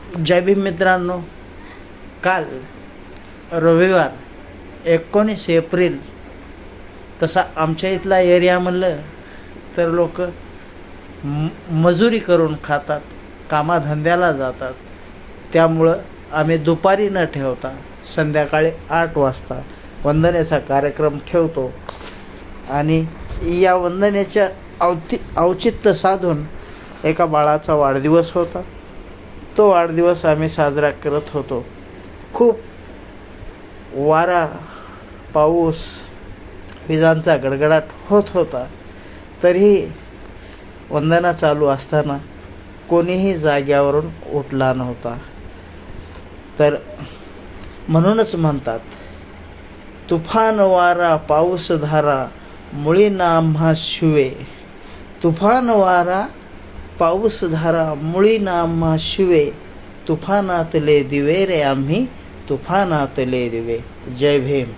जय भीम मित्रांनो, काल रविवार 19 एप्रिल. तसा आमच्या इथला एरिया म्हणलं तर लोक मजुरी करून खातात, कामाधंद्याला जातात. त्यामुळं आम्ही दुपारी न ठेवता संध्याकाळी 8 वाजता वंदनेचा कार्यक्रम ठेवतो. आणि या वंदनेच्या औचित्य साधून एका बाळाचा वाढदिवस होता. तो वाढदिवस आम्ही साजरा करत होतो. खूप वारा, पाऊस, विजांचा गडगडाट होत होता. तरीही वंदना चालू असताना कोणीही जाग्यावरून उठला नव्हता. तर म्हणूनच म्हणतात, तुफान वारा पाऊस धारा मुळीना आम्हा शिवे. तुफान वारा पाऊस धारा मुळीना आम्हा शिवे. तुफानातले दिवे रे आम्ही, तुफानातले दिवे. जय भीम.